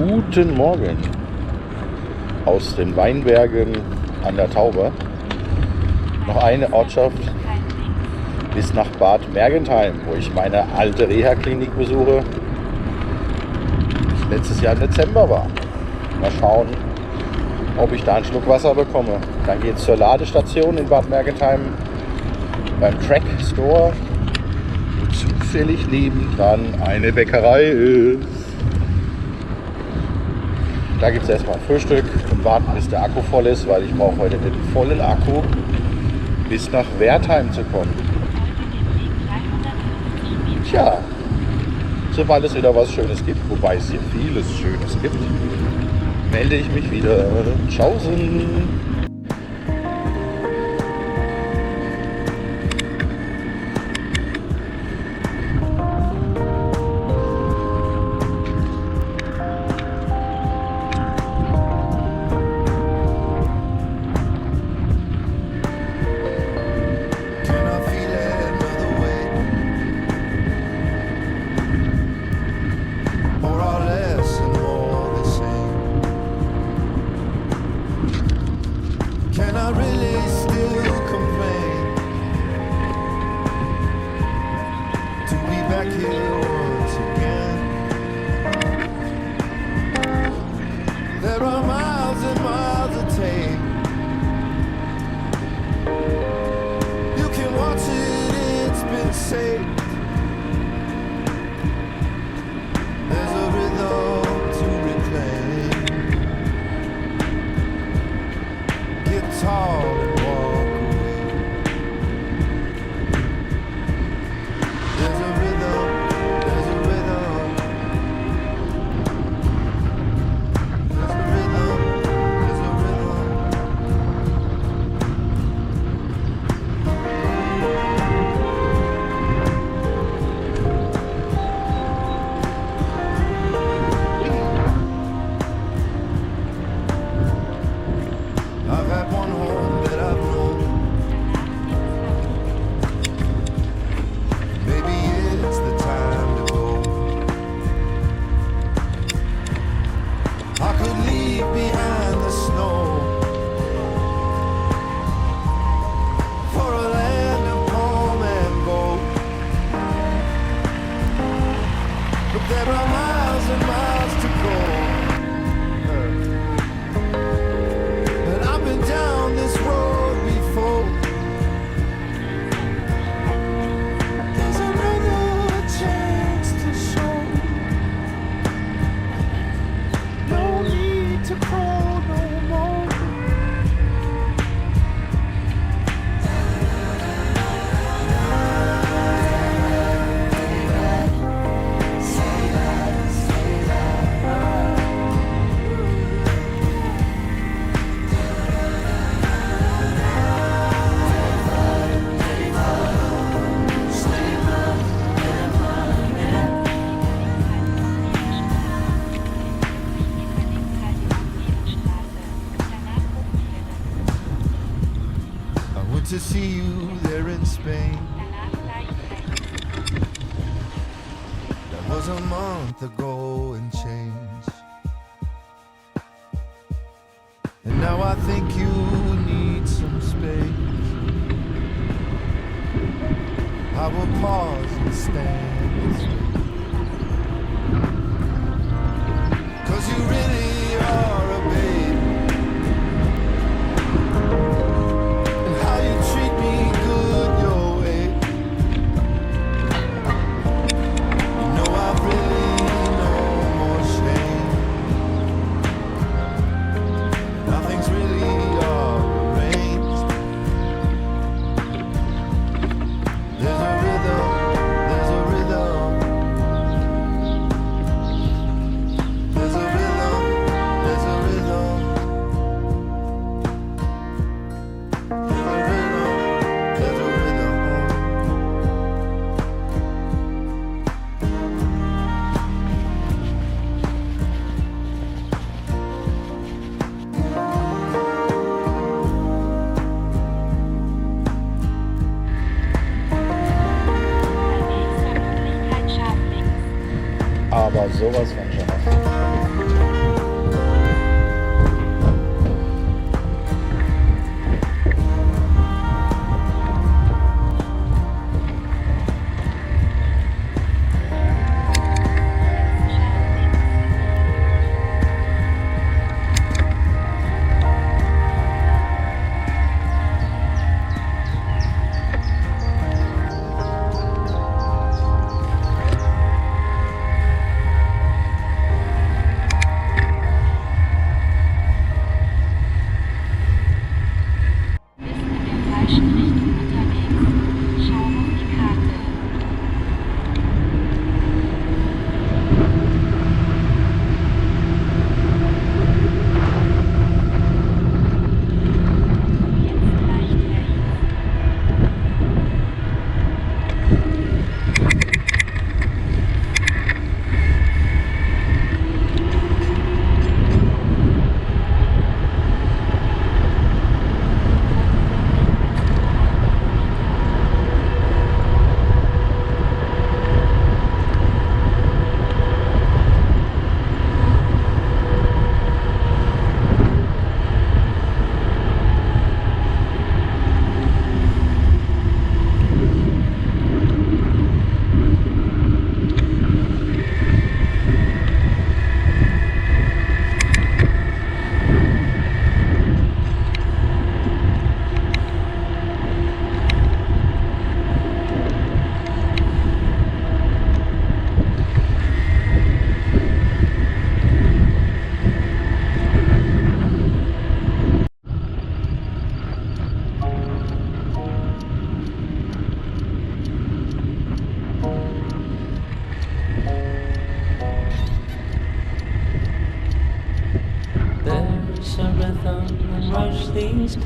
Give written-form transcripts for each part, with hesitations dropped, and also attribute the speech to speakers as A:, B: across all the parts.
A: Guten Morgen aus den Weinbergen an der Tauber. Noch eine Ortschaft bis nach Bad Mergentheim, wo ich meine alte Reha Klinik besuche. Ich letztes Jahr im Dezember war. Mal schauen, ob ich da einen Schluck Wasser bekomme. Dann geht es zur Ladestation in Bad Mergentheim beim TREK Store, wo zufällig nebendran eine Bäckerei ist. Da gibt es erstmal ein Frühstück und warten, bis der Akku voll ist, weil ich brauche heute den vollen Akku, bis nach Wertheim zu kommen. Tja, sobald es wieder was Schönes gibt, wobei es hier vieles Schönes gibt, melde ich mich wieder. Tschaußen!
B: To see you there in Spain. That was a month ago and change. And now I think you need some space. I will pause and stand this way. 'Cause you really are a babe.
A: Aber sowas von schon.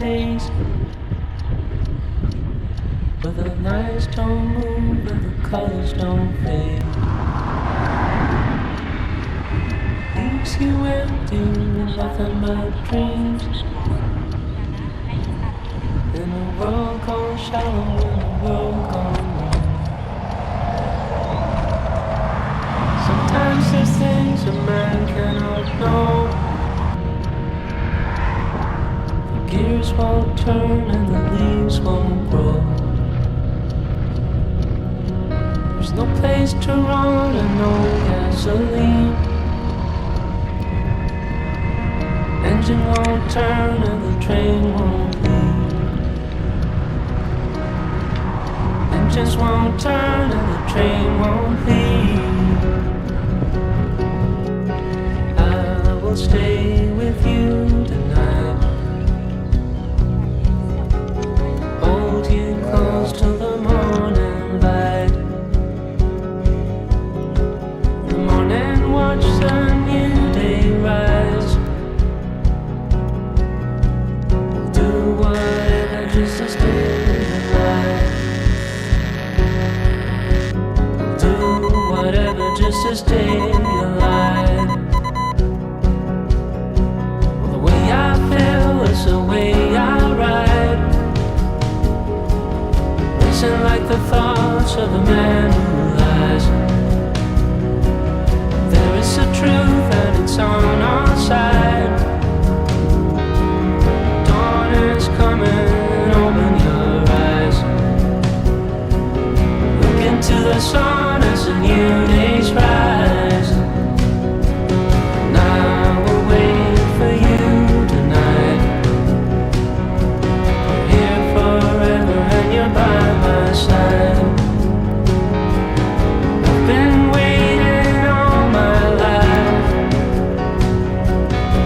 C: days where the lights don't move and the colors don't fade. Leaves you empty with nothing but dreams. In a world gone shallow, in a world gone wrong. Sometimes there's things a man cannot know. The gears won't turn and the leaves won't grow. There's no place to run and no gasoline. Engine won't turn and the train won't leave. Engines won't turn and the train won't leave. I will stay with you tonight. Hold you close till the morning light. In the morning watch the new day rise. We'll do whatever just to stay alive. We'll do whatever just to stay alive. Well, the way I feel is the way I ride. Racing like the thoughts of a man who lies. There is a truth and it's on our side. Dawn is coming, open your eyes. Look into the sun as a new day's rise. And I will wait for you tonight. We're here forever and you're by my side. I've been waiting all my life.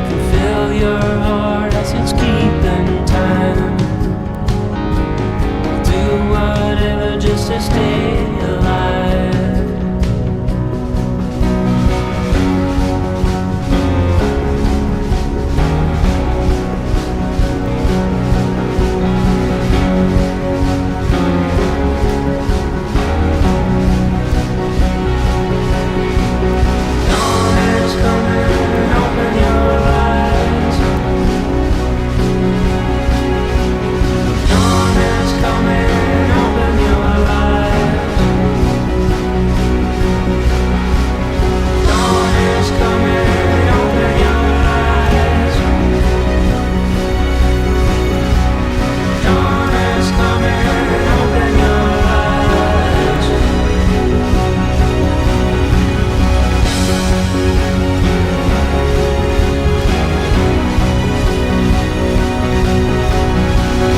C: Can feel your heart as it's keeping time. I'll do whatever just to stay alive. Dawn is coming, open your eyes. Dawn is coming, open your eyes. Dawn is coming, open your eyes. Dawn is coming, open your eyes.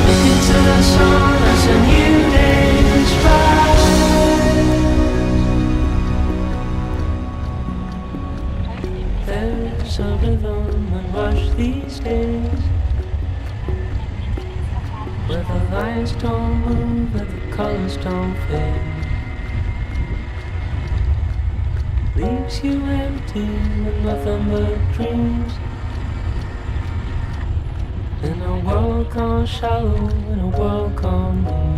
C: Look into the sun as a new day's rise. There's a rhythm and rush these days where the lights don't move and the colors don't fade. Leaves you empty with nothing but dreams. In a world gone shallow, in a world gone mean.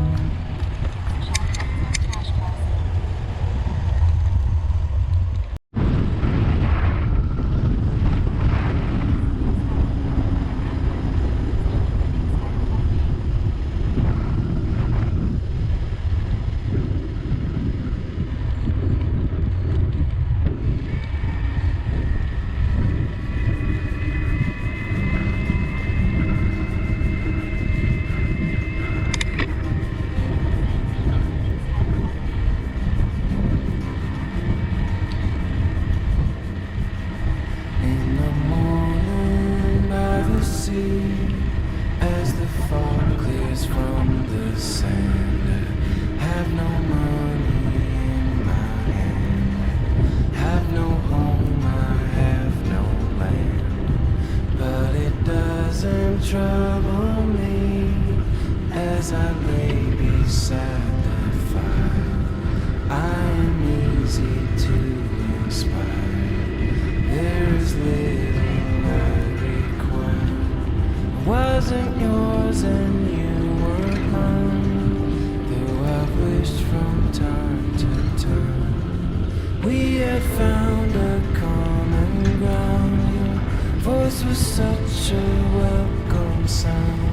C: found a common ground. Your voice was such a welcome sound.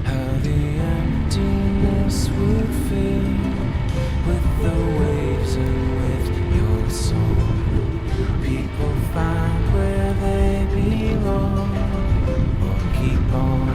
C: How the emptiness would fill with the waves and with your song. People find where they belong or keep on.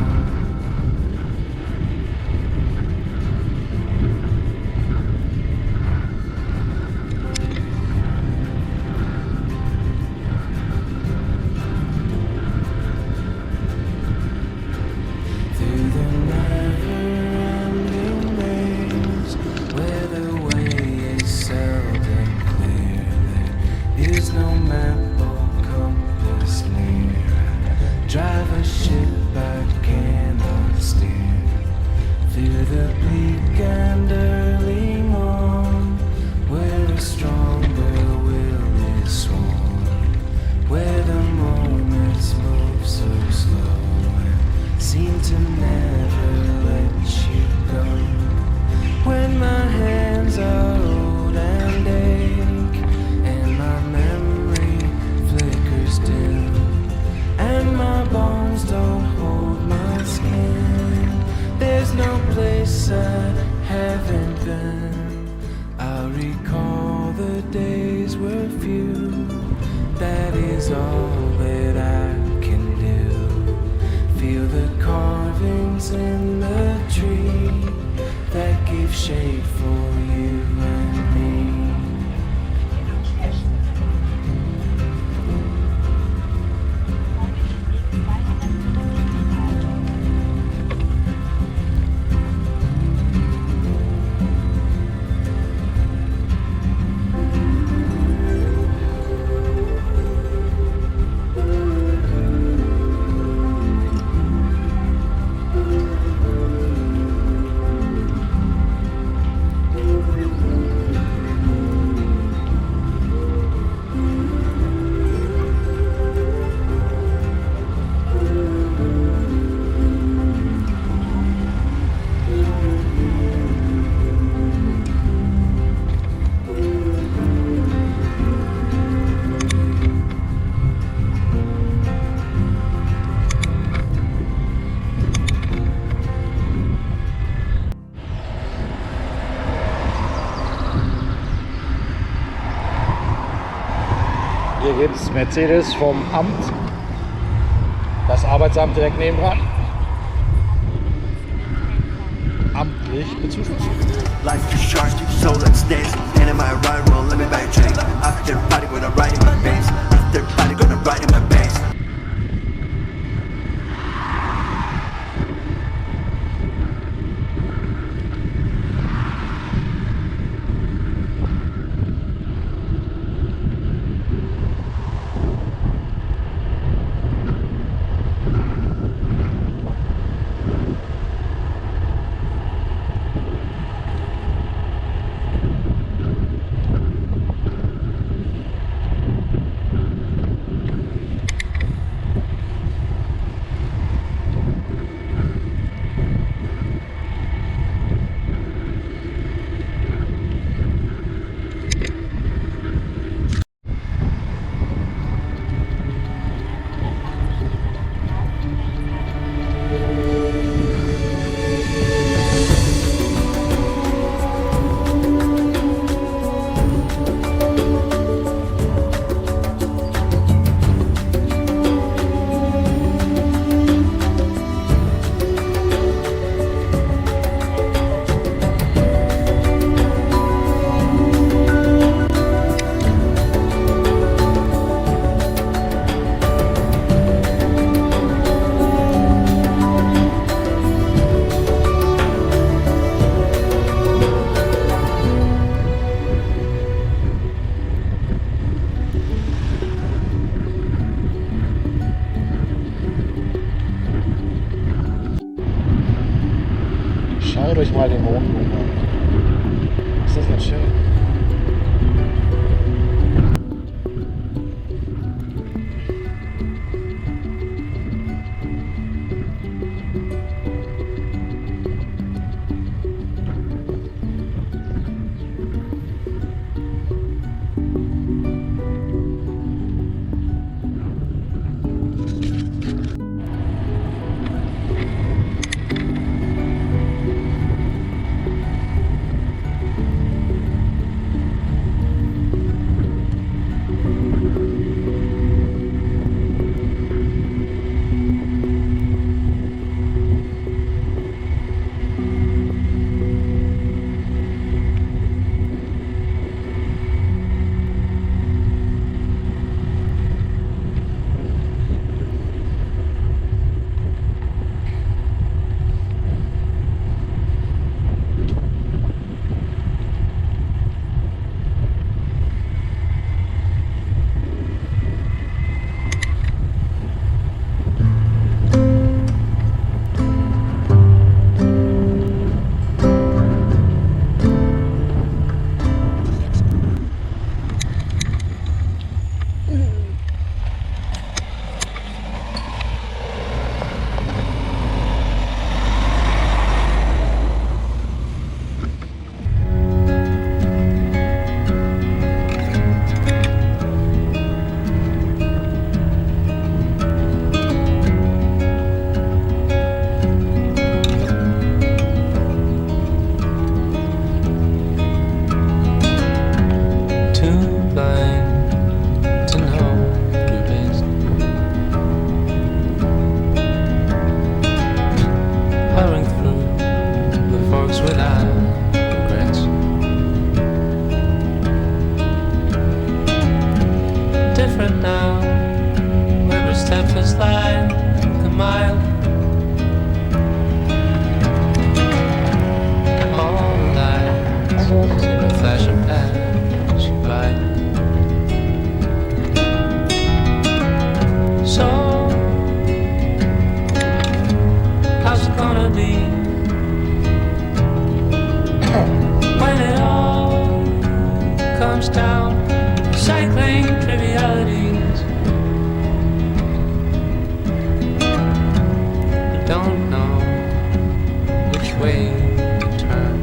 A: Hier gibt es Mercedes vom Amt, das Arbeitsamt direkt nebendran. Amtlich bezuschusst.
D: Life is short, so let's dance. And am I right? Well, let me buy a drink. After party, gonna ride in my bass. After party, gonna ride in my bass.
A: Schaut euch mal den Mond an. Ist das nicht schön?
C: down, recycling trivialities. I don't know which way to turn.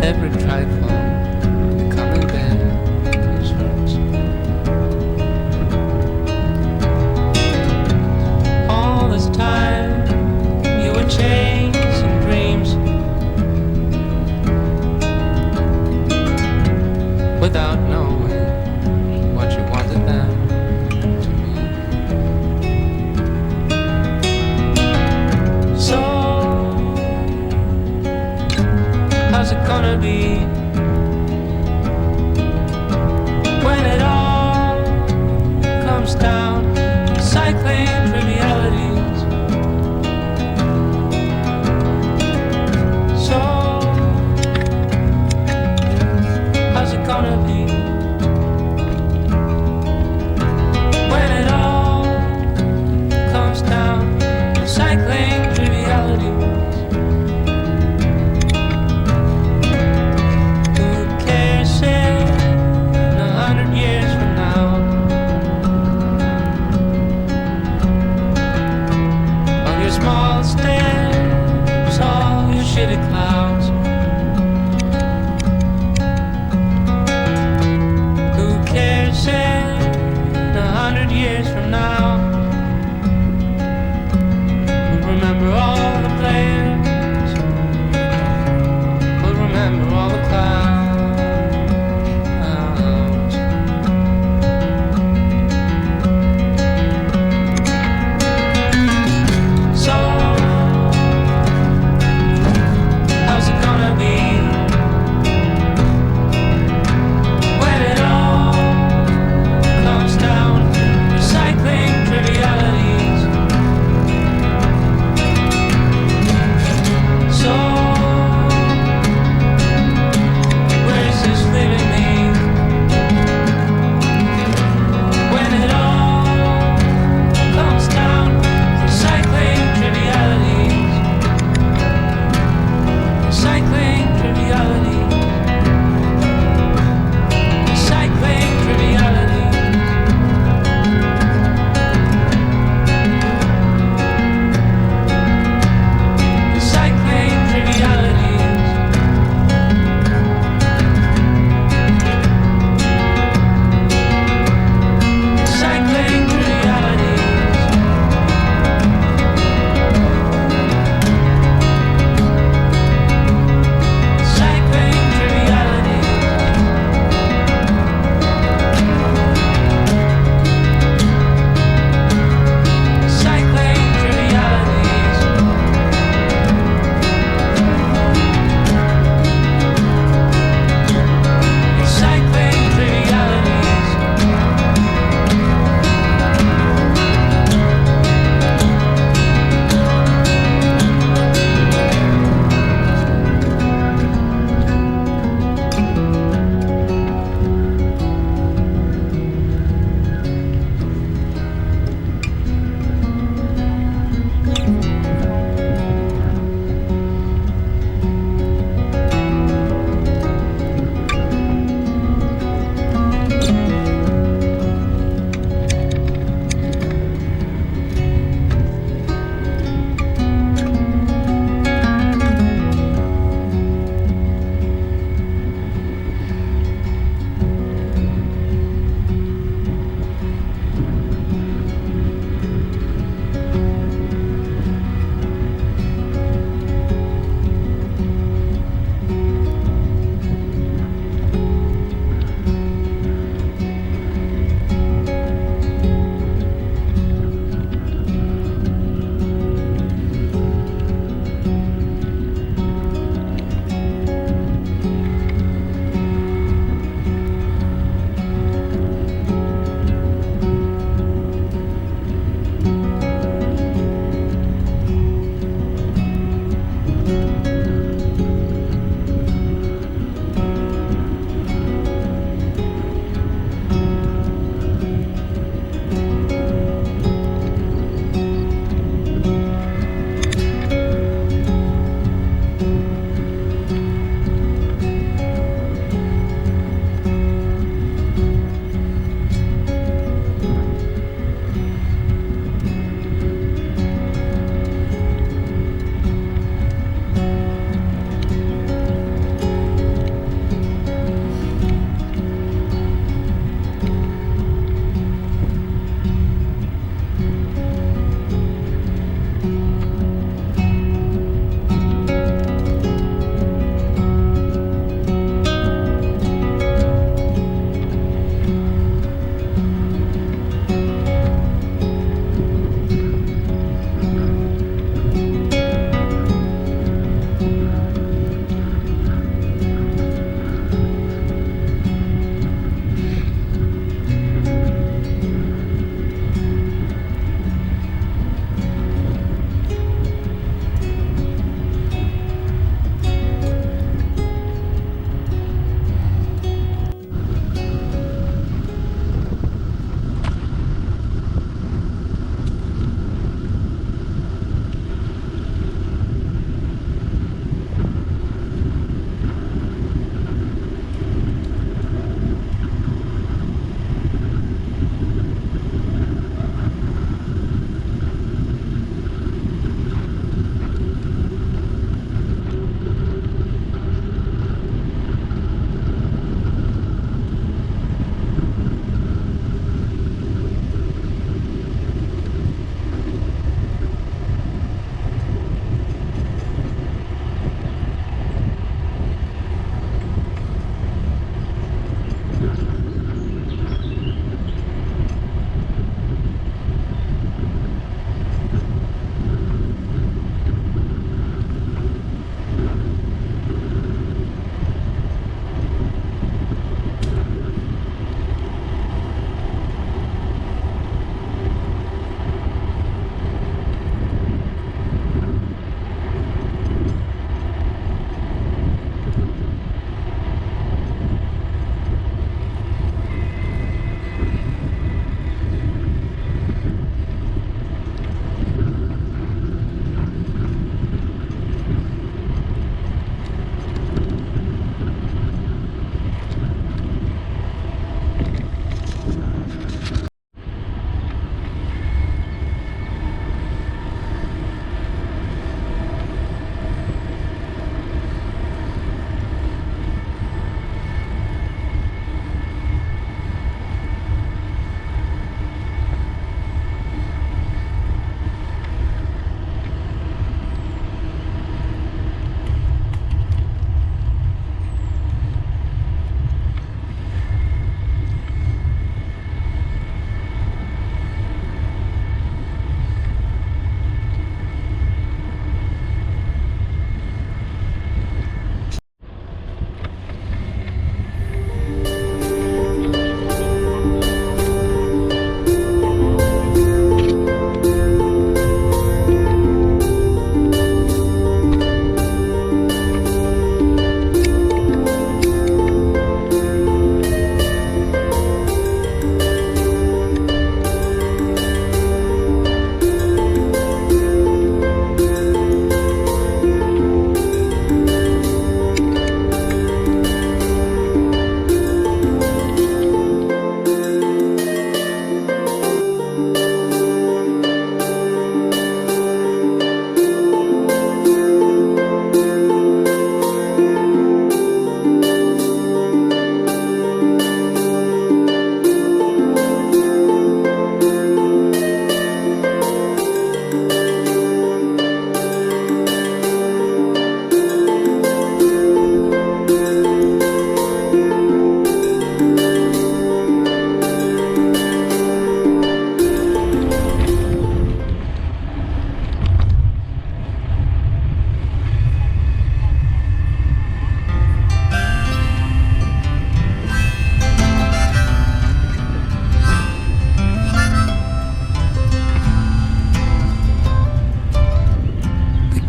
C: Every trifle becoming bare hurts. All this time you were chasing dreams without knowing what you wanted them to mean. So how's it gonna be when it all comes down, recycling trivialities? So how's it gonna be when it all comes down, recycling trivialities? Who cares if in 100 years from now all your small steps, all your shitty clouds? Who cares if in 100 years from now we'll remember all the players, we'll remember all the clouds. So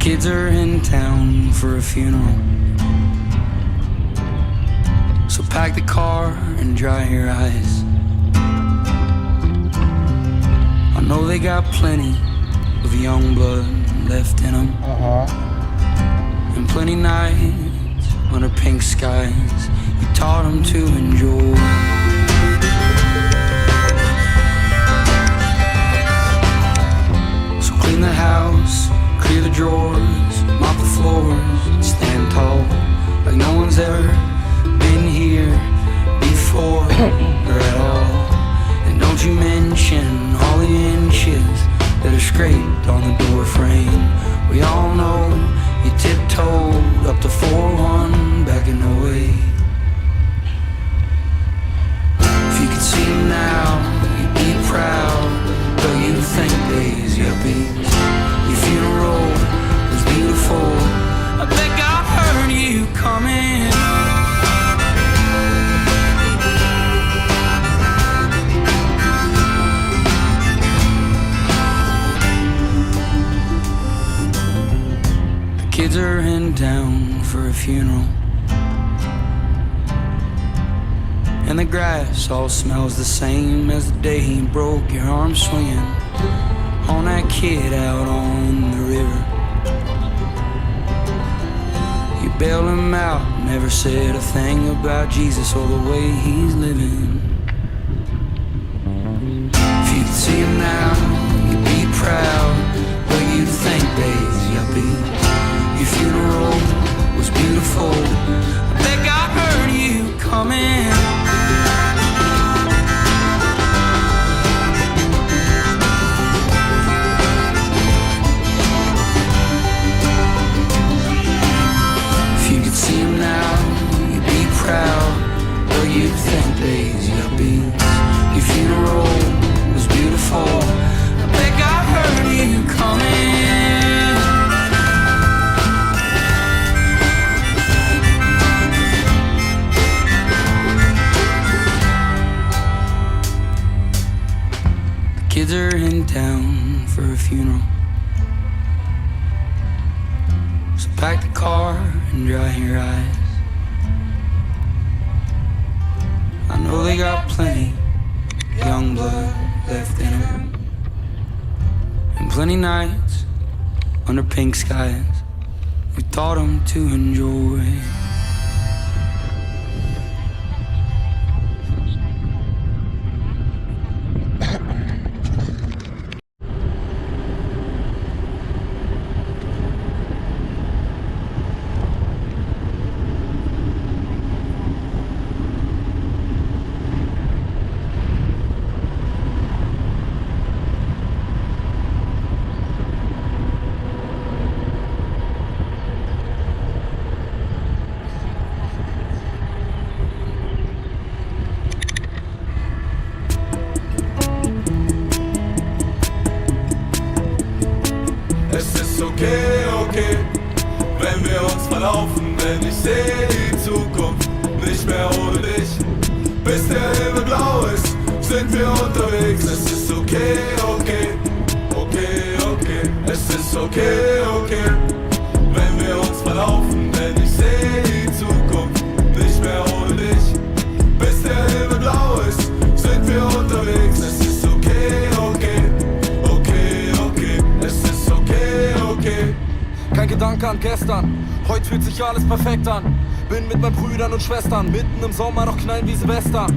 C: Kids are in town for a funeral, so pack the car and dry your eyes. I know they got plenty of young blood left in them, and plenty nights under pink skies you taught them to enjoy. So clean the house, clear the drawers, mop the floors, stand tall like no one's ever been here before or at all. And don't you mention all the inches that are scraped on the door frame. We all know you tiptoed up to 4-1 back in the way. If you could see him now, you'd be proud, though you think days yuppies. Your funeral was beautiful, I bet God heard you coming. Kids are in town for a funeral, and the grass all smells the same as the day he broke your arm swinging on that kid out on the river. You bailed him out, never said a thing about Jesus or the way he's living. If you could see him now, you'd be proud, but you'd think days yuppie. Your funeral was beautiful, I bet God heard you coming. If you could see him now, you'd be proud, or you'd think days yuppie. Your funeral was beautiful, I bet God heard you coming. Kids are in town for a funeral, so pack the car and dry your eyes. I know they got plenty young blood left in them, and plenty nights under pink skies we taught them to enjoy.
E: Okay, wenn wir uns verlaufen, denn ich sehe die Zukunft nicht mehr ohne dich. Bis der Himmel blau ist, sind wir unterwegs. Es ist okay, es ist okay, wenn wir uns verlaufen, denn ich sehe die Zukunft nicht mehr ohne dich. Bis der Himmel blau ist, sind wir unterwegs. Es ist okay, es ist okay.
F: Kein Gedanke an gestern, heute fühlt sich alles perfekt an. Bin mit meinen Brüdern und Schwestern, mitten im Sommer noch knallen wie Silvester.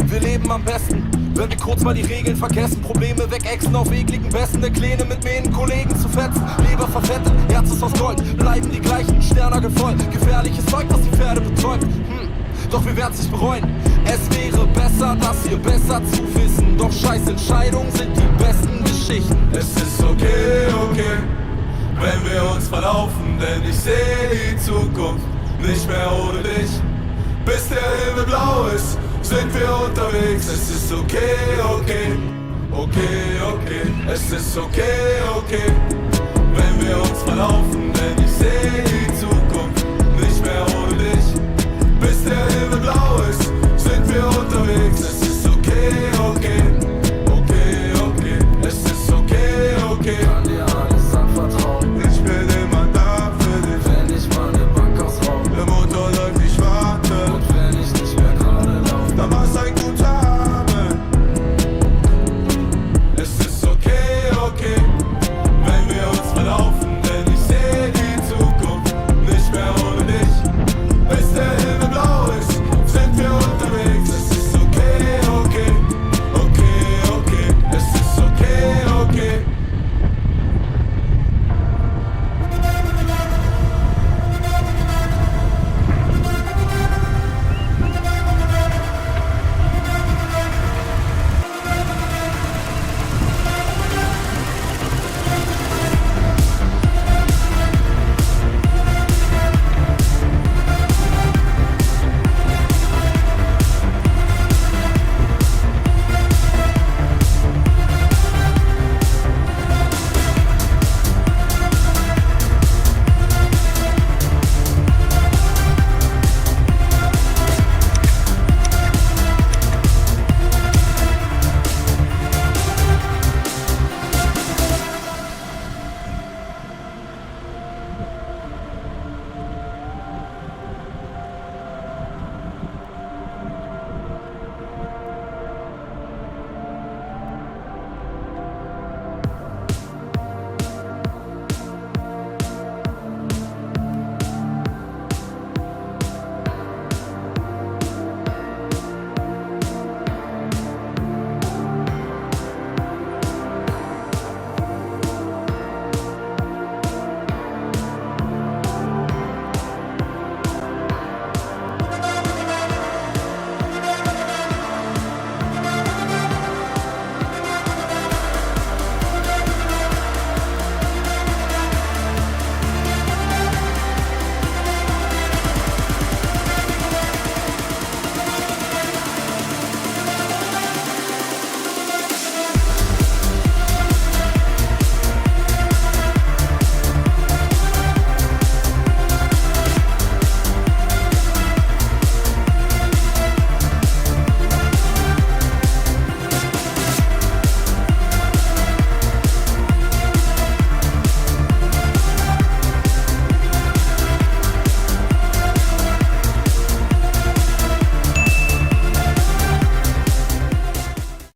F: Wir leben am besten, wenn wir kurz mal die Regeln vergessen. Probleme wegexen auf ekligen Besten, der Kleine mit mir Kollegen zu fetzen. Leber verfettet, Herz ist aus Gold, bleiben die gleichen, Sterne voll. Gefährliches Zeug, was die Pferde betäubt. Doch wir werden's nicht bereuen. Es wäre besser, das hier besser zu wissen. Doch scheiß Entscheidungen sind die besten Geschichten.
E: Es ist okay, wenn wir uns verlaufen, denn ich sehe die Zukunft nicht mehr ohne dich. Bis der Himmel blau ist, sind wir unterwegs. Es ist okay, es ist okay, wenn wir uns verlaufen,